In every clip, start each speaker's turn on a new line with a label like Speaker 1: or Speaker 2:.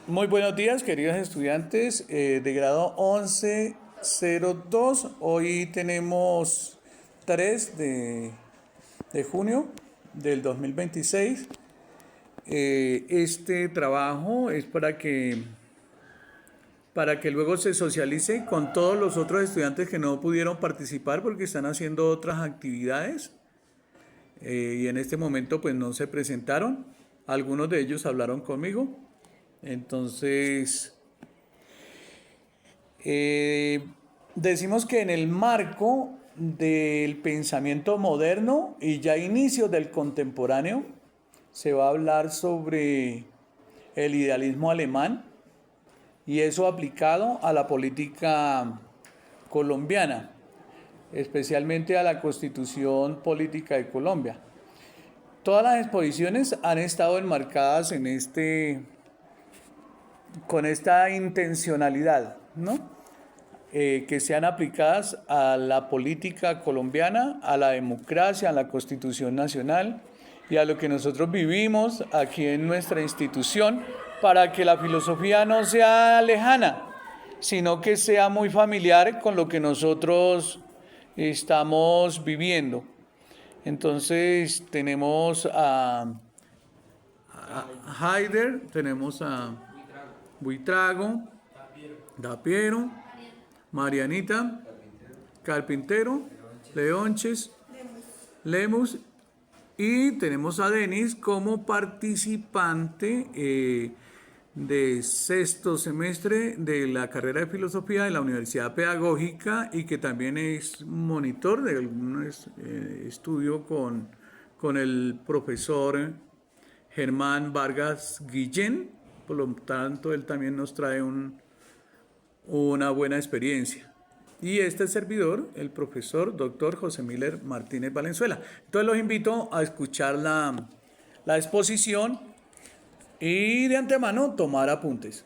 Speaker 1: Muy buenos días, queridos estudiantes de grado 1102. Hoy tenemos 3 de junio del 2026. Este trabajo es para que luego se socialice con todos los otros estudiantes que no pudieron participar porque están haciendo otras actividades y en este momento pues no se presentaron. Algunos de ellos hablaron conmigo. Entonces, Eh, decimos que en el marco del pensamiento moderno y ya inicios del contemporáneo se va a hablar sobre el idealismo alemán y eso aplicado a la política colombiana, especialmente a la Constitución Política de Colombia. Todas las exposiciones han estado enmarcadas con esta intencionalidad, ¿no? Que sean aplicadas a la política colombiana, a la democracia, a la Constitución Nacional y a lo que nosotros vivimos aquí en nuestra institución, para que la filosofía no sea lejana, sino que sea muy familiar con lo que nosotros estamos viviendo. Entonces tenemos a Haider, tenemos a Buitrago, Dapiero, Marianita, Carpintero, Leonches, Lemus y tenemos a Denis como participante de sexto semestre de la carrera de filosofía de la Universidad Pedagógica y que también es monitor de algún estudio con el profesor Germán Vargas Guillén. Por lo tanto, él también nos trae una buena experiencia. Y este servidor, el profesor Dr. José Miller Martínez Valenzuela. Entonces los invito a escuchar la exposición y de antemano tomar apuntes.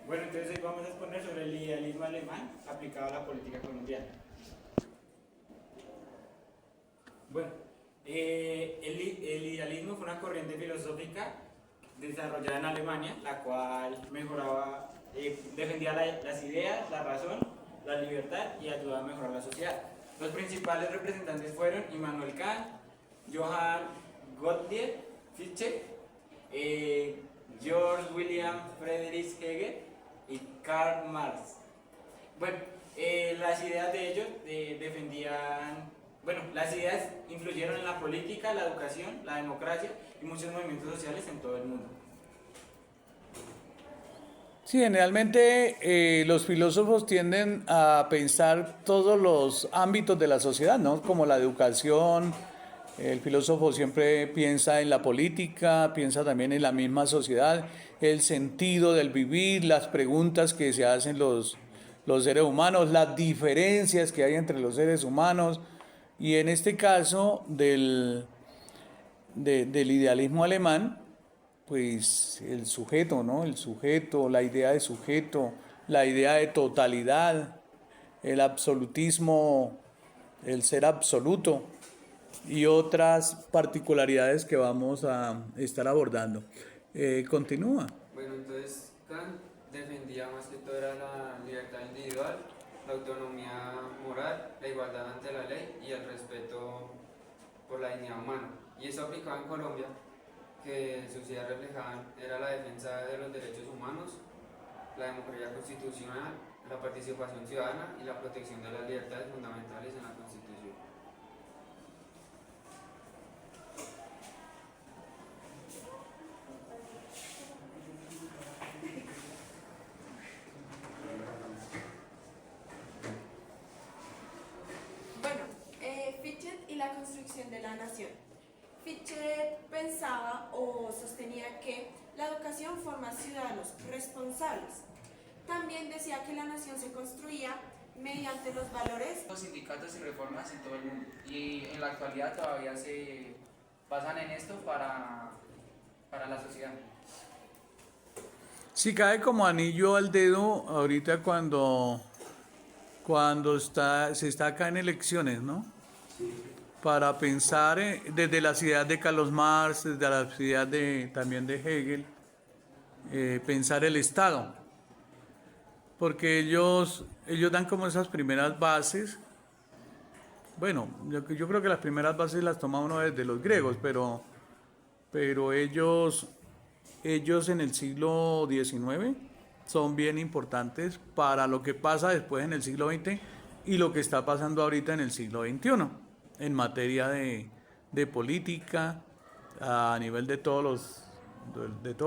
Speaker 2: Bueno, entonces hoy vamos a exponer sobre el idealismo alemán aplicado a la política colombiana. Bueno, el idealismo fue una corriente filosófica desarrollada en Alemania, la cual defendía las ideas, la razón, la libertad y ayudaba a mejorar la sociedad. Los principales representantes fueron Immanuel Kant, Johann Gottlieb Fichte, George William Friedrich Hegel y Karl Marx. Bueno, las ideas de ellos las ideas influyeron en la política, la educación, la democracia y muchos movimientos sociales en todo el mundo.
Speaker 1: Sí, generalmente los filósofos tienden a pensar todos los ámbitos de la sociedad, ¿no? Como la educación, el filósofo siempre piensa en la política, piensa también en la misma sociedad, el sentido del vivir, las preguntas que se hacen los seres humanos, las diferencias que hay entre los seres humanos. Y en este caso del idealismo alemán, pues el sujeto, ¿no? El sujeto, la idea de sujeto, la idea de totalidad, el absolutismo, el ser absoluto y otras particularidades que vamos a estar abordando. Continúa.
Speaker 3: Bueno, entonces Kant defendía más que todo era la libertad individual, la autonomía moral, la igualdad ante la ley y el respeto por la dignidad humana. Y eso aplicaba en Colombia, que sus ideas reflejaban era la defensa de los derechos humanos, la democracia constitucional, la participación ciudadana y la protección de las libertades fundamentales en la Constitución.
Speaker 4: Bueno, Fichte y la construcción de la nación. Fichte pensaba o sostenía que la educación forma ciudadanos responsables. También decía que la nación se construía mediante los valores.
Speaker 5: Los sindicatos y reformas en todo el mundo y en la actualidad todavía se basan en esto para la sociedad.
Speaker 1: Si cae como anillo al dedo ahorita cuando se está acá en elecciones, ¿no? Para pensar desde las ideas de Carlos Marx, desde las ideas también de Hegel, pensar el Estado, porque ellos dan como esas primeras bases. Bueno, yo creo que las primeras bases las toma uno desde los griegos, pero ellos en el siglo XIX son bien importantes para lo que pasa después en el siglo XX y lo que está pasando ahorita en el siglo XXI en materia de política a nivel de todos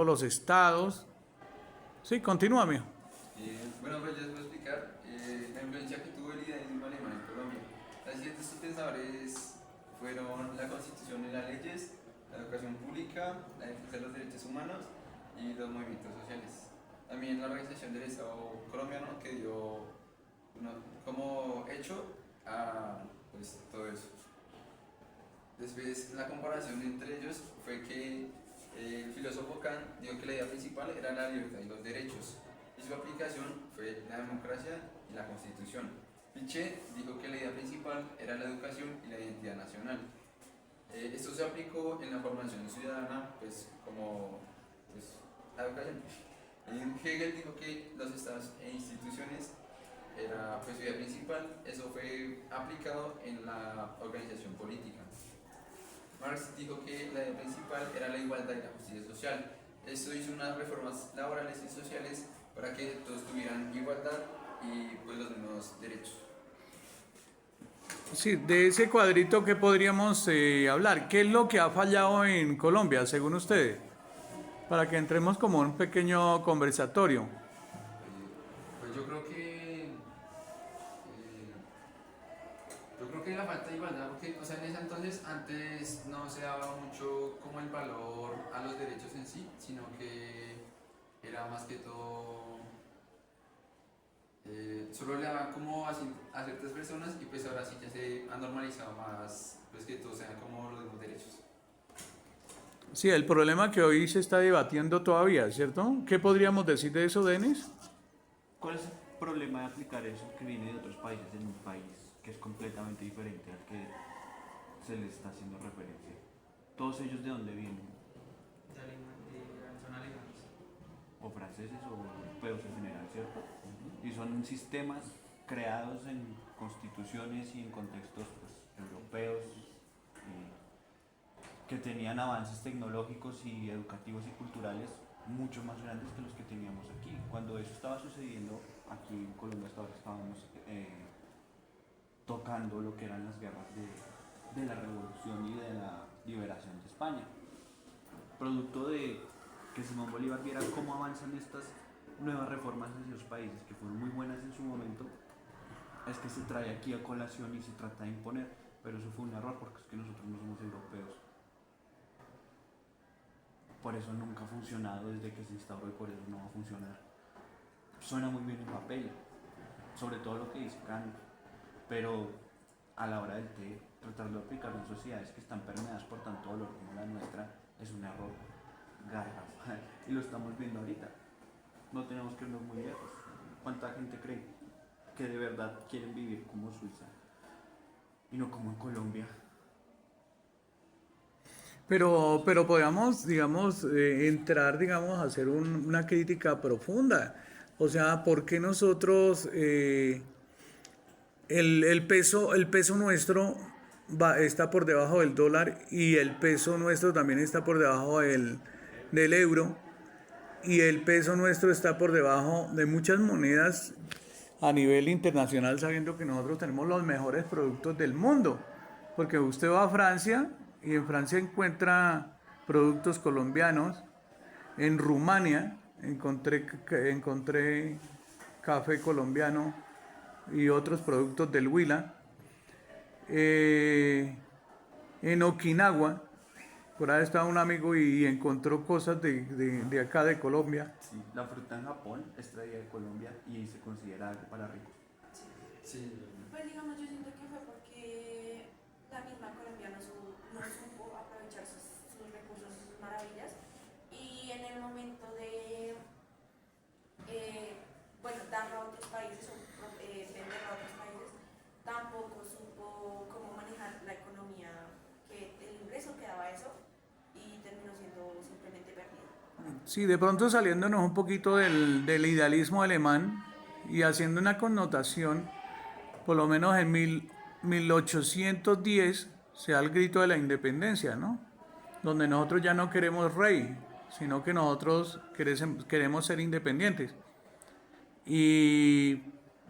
Speaker 1: los estados. Sí, continúa, mijo.
Speaker 6: Bueno, pues ya les voy a explicar la influencia que tuvo el idealismo alemán en Colombia. Las ideas de estos pensadores fueron la constitución y las leyes, la educación pública, la defensa de los derechos humanos y los movimientos sociales. También la organización del Estado colombiano que dio como hecho a pues, todo eso. Después, la comparación entre ellos fue que el filósofo Kant dijo que la idea principal era la libertad y los derechos, y su aplicación fue la democracia y la constitución. Fichte dijo que la idea principal era la educación y la identidad nacional. Esto se aplicó en la formación ciudadana, pues como pues, la educación. Hegel dijo que los estados e instituciones era pues, su idea principal, eso fue aplicado en la organización política. Marx dijo que la idea principal era la igualdad y la justicia social. Esto hizo unas reformas laborales y sociales para que todos tuvieran igualdad y pues, los mismos derechos.
Speaker 1: Sí, de ese cuadrito que podríamos hablar. ¿Qué es lo que ha fallado en Colombia, según ustedes? Para que entremos como en un pequeño conversatorio.
Speaker 3: Pues yo creo que la falta de igualdad, porque o sea, en ese entonces antes no se daba mucho como el valor a los derechos en sí, sino que era más que todo, solo le daban como a ciertas personas y pues ahora sí ya se ha normalizado más, pues que todos sean como los mismos derechos.
Speaker 1: Sí, el problema que hoy se está debatiendo todavía, ¿cierto? ¿Qué podríamos decir de eso, Denis?
Speaker 7: ¿Cuál es el problema de aplicar eso que viene de otros países en un país que es completamente diferente al que se le está haciendo referencia? ¿Todos ellos de dónde vienen?
Speaker 3: Son alemanes.
Speaker 7: O franceses o europeos en general, ¿cierto? Y son sistemas creados en constituciones y en contextos pues, europeos que tenían avances tecnológicos y educativos y culturales mucho más grandes que los que teníamos aquí. Cuando eso estaba sucediendo aquí en Colombia, hasta ahora estábamos tocando lo que eran las guerras de la revolución y de la liberación de España. Producto de que Simón Bolívar viera cómo avanzan estas nuevas reformas hacia los países, que fueron muy buenas en su momento, es que se trae aquí a colación y se trata de imponer, pero eso fue un error porque es que nosotros no somos europeos. Por eso nunca ha funcionado desde que se instauró y por eso no va a funcionar. Suena muy bien en papel, sobre todo lo que dice Kant, pero a la hora del té, tratar de aplicarlo en sociedades que están permeadas por tanto dolor como la nuestra es un error garrafal y lo estamos viendo ahorita. No tenemos que irnos muy lejos. ¿Cuánta gente cree que de verdad quieren vivir como Suiza y no como en Colombia?
Speaker 1: Pero podríamos, digamos, entrar, digamos, a hacer una crítica profunda. O sea, ¿por qué nosotros, el peso nuestro está por debajo del dólar y el peso nuestro también está por debajo del euro? Y el peso nuestro está por debajo de muchas monedas a nivel internacional, sabiendo que nosotros tenemos los mejores productos del mundo. Porque usted va a Francia y en Francia encuentra productos colombianos. En Rumania encontré café colombiano y otros productos del Huila. En Okinawa, por ahí estaba un amigo y encontró cosas de acá de Colombia.
Speaker 7: Sí, la fruta en Japón es traída de Colombia y se considera algo para ricos.
Speaker 3: Sí.
Speaker 4: Pues digamos, yo siento que fue porque la misma Colombia no supo aprovechar sus recursos, sus maravillas, y en el momento de, darlo a otros países o venderlo a otros países, tampoco supo cómo manejar la economía, que el ingreso que daba eso, y terminó siendo simplemente perdido.
Speaker 1: Sí, de pronto saliéndonos un poquito del idealismo alemán y haciendo una connotación, por lo menos en 1810 se da el grito de la independencia, ¿no? Donde nosotros ya no queremos rey, sino que nosotros queremos ser independientes. Y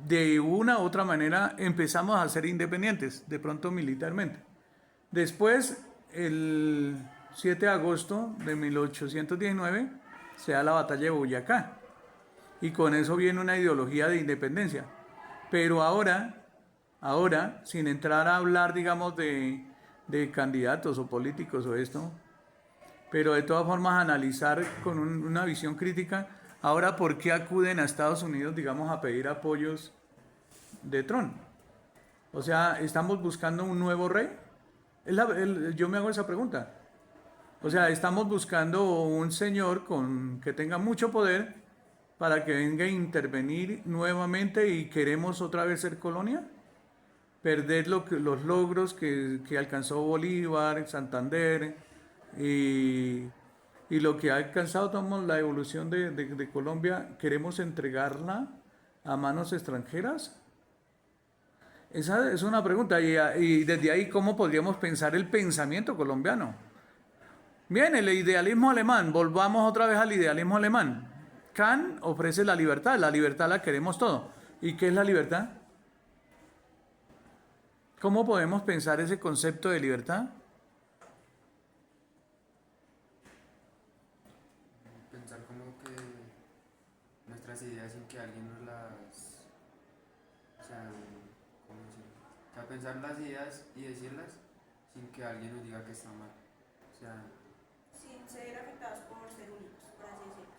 Speaker 1: de una u otra manera empezamos a ser independientes, de pronto militarmente. Después, el 7 de agosto de 1819, se da la batalla de Boyacá. Y con eso viene una ideología de independencia. Pero ahora, sin entrar a hablar, digamos, de candidatos o políticos o esto, pero de todas formas analizar con una visión crítica, ahora por qué acuden a Estados Unidos, digamos, a pedir apoyos de Trump. O sea, ¿estamos buscando un nuevo rey? Yo me hago esa pregunta. O sea, ¿estamos buscando un señor que tenga mucho poder para que venga a intervenir nuevamente y queremos otra vez ser colonia? Perder los logros que alcanzó Bolívar, Santander y lo que ha alcanzado la evolución de Colombia, ¿queremos entregarla a manos extranjeras? Esa es una pregunta y desde ahí, ¿cómo podríamos pensar el pensamiento colombiano? Bien, el idealismo alemán, volvamos otra vez al idealismo alemán. Kant ofrece la libertad la queremos todo. ¿Y qué es la libertad? ¿Cómo podemos pensar ese concepto de libertad?
Speaker 3: Pensar como que nuestras ideas sin que alguien nos las... O sea, ¿cómo decirlo? O sea, pensar las ideas y decirlas sin que alguien nos diga que está mal. O sea,
Speaker 4: Sin ser afectados por ser únicos, por así decirlo.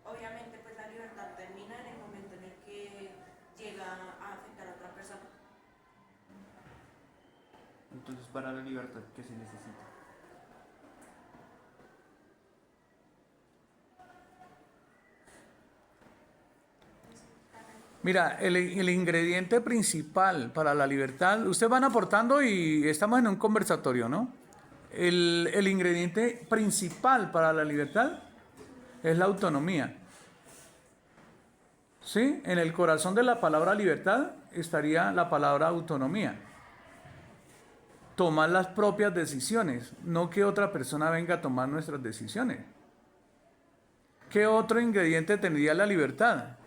Speaker 4: Obviamente, pues la libertad termina en el momento en el que llega a afectar a otra persona.
Speaker 7: Entonces, para la libertad, ¿qué se necesita?
Speaker 1: Mira, el ingrediente principal para la libertad, ustedes van aportando y estamos en un conversatorio, ¿no? El ingrediente principal para la libertad es la autonomía. ¿Sí? En el corazón de la palabra libertad estaría la palabra autonomía. Tomar las propias decisiones, no que otra persona venga a tomar nuestras decisiones. ¿Qué otro ingrediente tendría la libertad?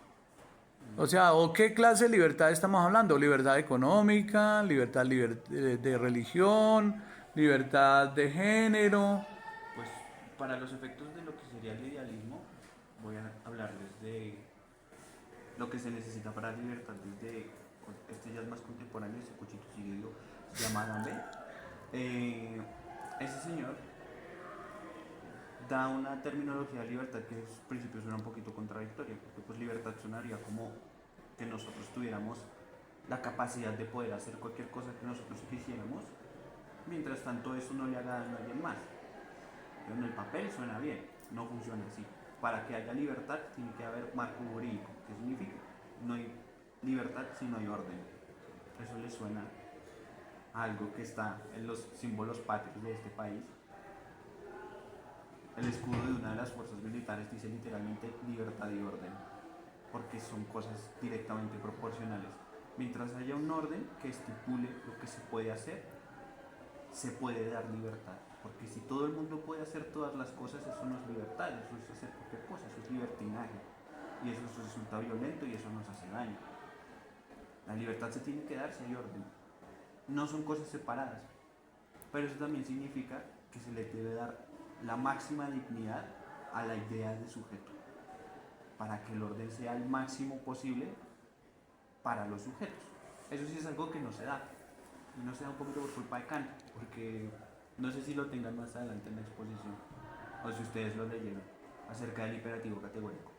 Speaker 1: O sea, ¿o qué clase de libertad estamos hablando? Libertad económica, libertad de religión, libertad de género.
Speaker 7: Pues para los efectos de lo que sería el idealismo, voy a hablarles de lo que se necesita para la libertad desde este ya es más contemporáneo, ese Cuchito Siglo, se llama Adam Bell. Ese señor da una terminología de libertad que en principio suena un poquito contradictoria, porque pues libertad sonaría como que nosotros tuviéramos la capacidad de poder hacer cualquier cosa que nosotros quisiéramos, mientras tanto eso no le haga daño a alguien más. Pero en el papel suena bien, no funciona así. Para que haya libertad tiene que haber marco jurídico. ¿Qué significa? No hay libertad si no hay orden. Eso le suena a algo que está en los símbolos patrios de este país. El escudo de una de las fuerzas militares dice literalmente libertad y orden, porque son cosas directamente proporcionales. Mientras haya un orden que estipule lo que se puede hacer, se puede dar libertad. Porque si todo el mundo puede hacer todas las cosas, eso no es libertad, eso es hacer cualquier cosa, eso es libertinaje. Y eso resulta violento y eso nos hace daño. La libertad se tiene que dar si hay orden. No son cosas separadas. Pero eso también significa que se le debe dar la máxima dignidad a la idea de sujeto, para que el orden sea el máximo posible para los sujetos. Eso sí es algo que no se da. Y no se da un poquito por culpa de Kant, porque no sé si lo tengan más adelante en la exposición, o si ustedes lo leyeron, acerca del imperativo categórico.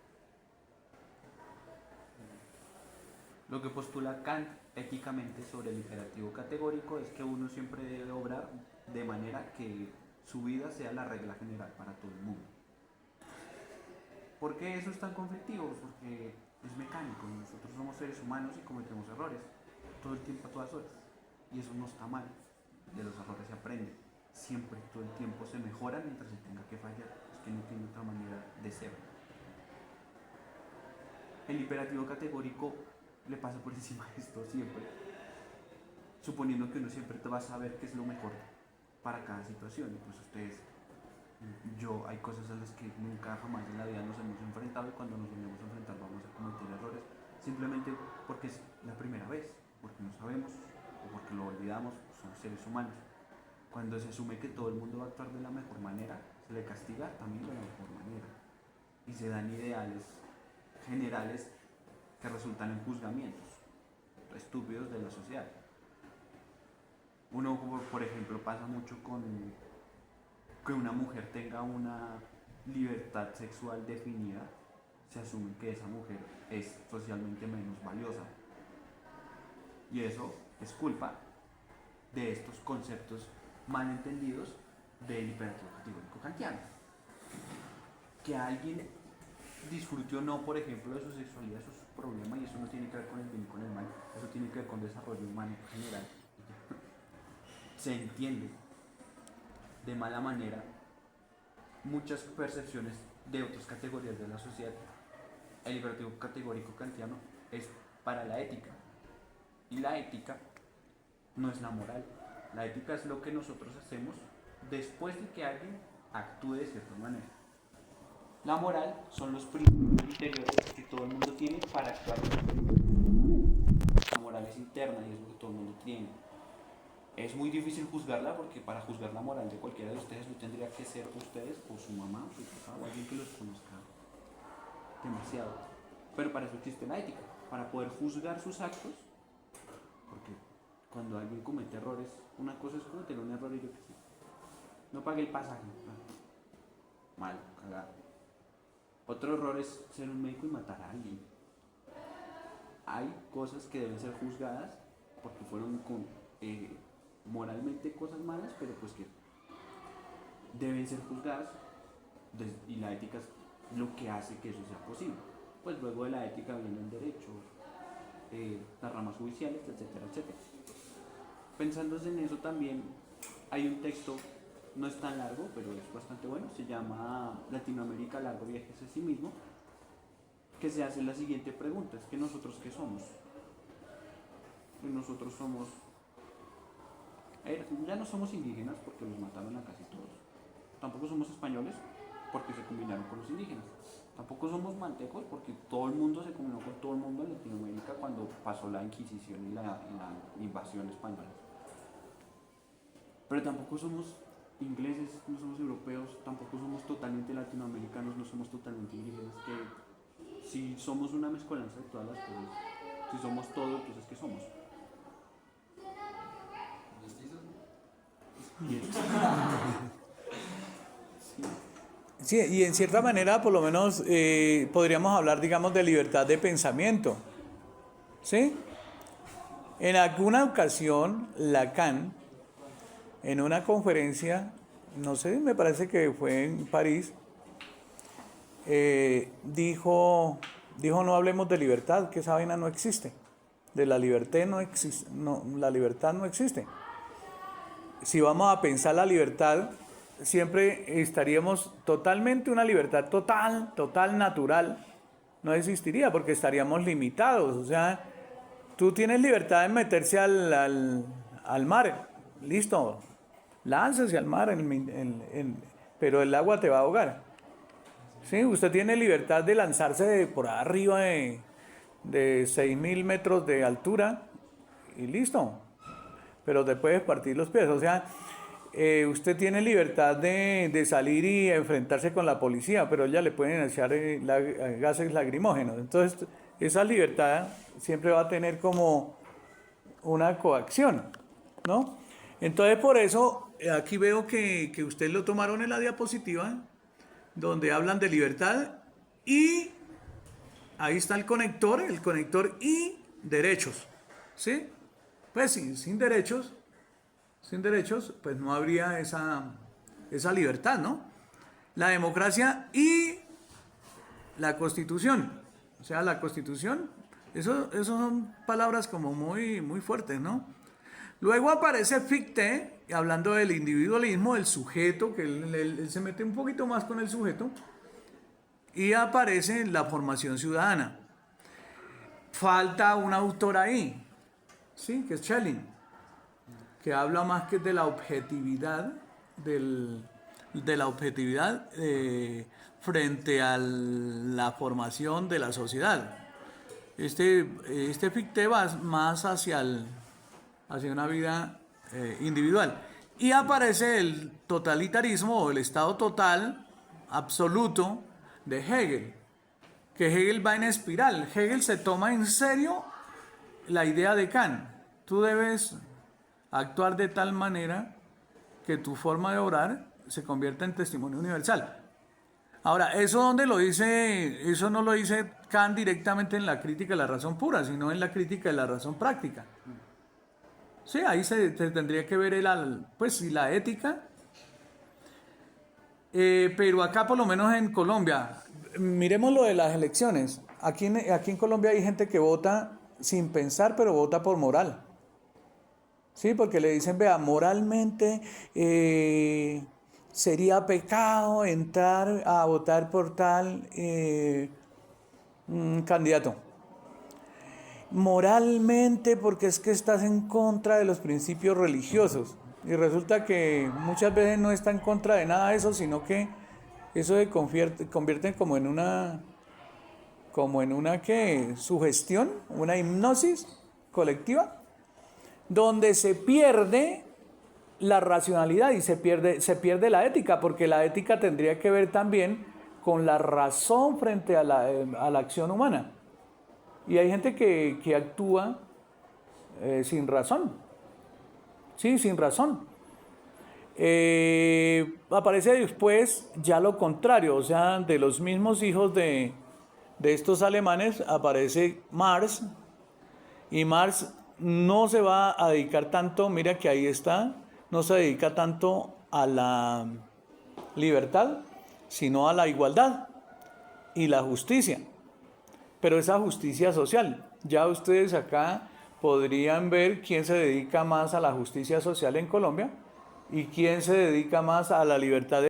Speaker 7: Lo que postula Kant éticamente sobre el imperativo categórico es que uno siempre debe obrar de manera que su vida sea la regla general para todo el mundo. ¿Por qué eso es tan conflictivo? Porque es mecánico, nosotros somos seres humanos y cometemos errores todo el tiempo, a todas horas, y eso no está mal. De los errores se aprende, siempre, todo el tiempo se mejora mientras se tenga que fallar, es que no tiene otra manera de deseo. El imperativo categórico le pasa por encima de esto siempre, suponiendo que uno siempre te va a saber qué es lo mejor para cada situación. Y pues ustedes, hay cosas a las que nunca jamás en la vida nos hemos enfrentado, y cuando nos vamos a enfrentar vamos a cometer errores, simplemente porque es la primera vez, porque no sabemos o porque lo olvidamos. Somos seres humanos. Cuando se asume que todo el mundo va a actuar de la mejor manera, se le castiga también de la mejor manera, y se dan ideales generales que resultan en juzgamientos estúpidos de la sociedad. Uno, por ejemplo, pasa mucho con que una mujer tenga una libertad sexual definida, se asume que esa mujer es socialmente menos valiosa, y eso es culpa de estos conceptos mal entendidos del imperativo categórico kantiano. Que alguien disfrute o no, por ejemplo, de su sexualidad, eso es su problema, y eso no tiene que ver con el bien y con el mal, eso tiene que ver con desarrollo humano en general. Se entiende de mala manera muchas percepciones de otras categorías de la sociedad. El imperativo categórico kantiano es para la ética, y la ética no es la moral. La ética es lo que nosotros hacemos después de que alguien actúe de cierta manera. La moral son los principios interiores que todo el mundo tiene para actuar de cierta manera. La moral es interna y es lo que todo el mundo tiene. Es muy difícil juzgarla, porque para juzgar la moral de cualquiera de ustedes no tendría que ser ustedes o su mamá o su papá o alguien que los conozca demasiado. Pero para eso existe la ética, para poder juzgar sus actos, porque cuando alguien comete errores, una cosa es cometer un error y yo que sé, no pagué el pasaje, mal, cagado. Otro error es ser un médico y matar a alguien. Hay cosas que deben ser juzgadas porque fueron moralmente cosas malas, pero pues que deben ser juzgadas, y la ética es lo que hace que eso sea posible. Pues luego de la ética viene el derecho, las ramas judiciales, etcétera, etcétera. Pensándose en eso también hay un texto, no es tan largo, pero es bastante bueno, se llama Latinoamérica, largo viaje hacia sí mismo, que se hace la siguiente pregunta: es que nosotros ¿qué somos? Y nosotros somos, ya no somos indígenas porque los mataron a casi todos, tampoco somos españoles porque se combinaron con los indígenas, tampoco somos mantecos porque todo el mundo se combinó con todo el mundo en Latinoamérica cuando pasó la Inquisición y la invasión española. Pero tampoco somos ingleses, no somos europeos, tampoco somos totalmente latinoamericanos, no somos totalmente indígenas. Que si somos una mezcolanza de todas las cosas, si somos todo, entonces ¿qué somos?
Speaker 1: Sí, y en cierta manera, por lo menos, podríamos hablar, digamos, de libertad de pensamiento. ¿Sí? En alguna ocasión, Lacan, en una conferencia, no sé, me parece que fue en París, dijo, no hablemos de libertad, que esa vaina no existe. De la libertad no existe, no, la libertad no existe. Si vamos a pensar la libertad, siempre estaríamos totalmente, una libertad total, natural, no existiría, porque estaríamos limitados. O sea, tú tienes libertad de meterse al mar, listo, láncese al mar, pero el agua te va a ahogar. ¿Sí? Usted tiene libertad de lanzarse por arriba de 6.000 metros de altura y listo, pero te puedes partir los pies. O sea, usted tiene libertad de salir y enfrentarse con la policía, pero ya le pueden echar gases lacrimógenos. Entonces, esa libertad siempre va a tener como una coacción, ¿no? Entonces, por eso, aquí veo que ustedes lo tomaron en la diapositiva, donde hablan de libertad, y ahí está el conector y derechos, ¿sí? Pues sí, sin derechos, pues no habría esa libertad, ¿no? La democracia y la Constitución. O sea, la Constitución, eso son palabras como muy, muy fuertes, ¿no? Luego aparece Fichte, hablando del individualismo, del sujeto, que él se mete un poquito más con el sujeto, y aparece la formación ciudadana. Falta un autor ahí, ¿sí? Que es Schelling, que habla más que de la objetividad, frente a la formación de la sociedad. Este Fichte va más hacia una vida individual. Y aparece el totalitarismo o el estado total, absoluto, de Hegel, que Hegel va en espiral. Hegel se toma en serio la idea de Kant. Tú debes actuar de tal manera que tu forma de obrar se convierta en testimonio universal. Ahora, ¿eso dónde lo dice? Eso no lo dice Kant directamente en la crítica de la razón pura, sino en la crítica de la razón práctica. Sí, ahí se tendría que ver la ética. Pero acá, por lo menos en Colombia, miremos lo de las elecciones. Aquí en Colombia hay gente que vota sin pensar, pero vota por moral. Sí, porque le dicen, vea, moralmente sería pecado entrar a votar por tal candidato. Moralmente, porque es que estás en contra de los principios religiosos. Y resulta que muchas veces no está en contra de nada de eso, sino que eso se convierte como en una sugestión, una hipnosis colectiva, donde se pierde la racionalidad y se pierde la ética, porque la ética tendría que ver también con la razón frente a la acción humana. Y hay gente que actúa sin razón. Sí, sin razón. Aparece después ya lo contrario, o sea, de los mismos hijos de estos alemanes aparece Marx, y Marx no se va a dedicar tanto, mira que ahí está, no se dedica tanto a la libertad, sino a la igualdad y la justicia. Pero esa justicia social, ya ustedes acá podrían ver quién se dedica más a la justicia social en Colombia y quién se dedica más a la libertad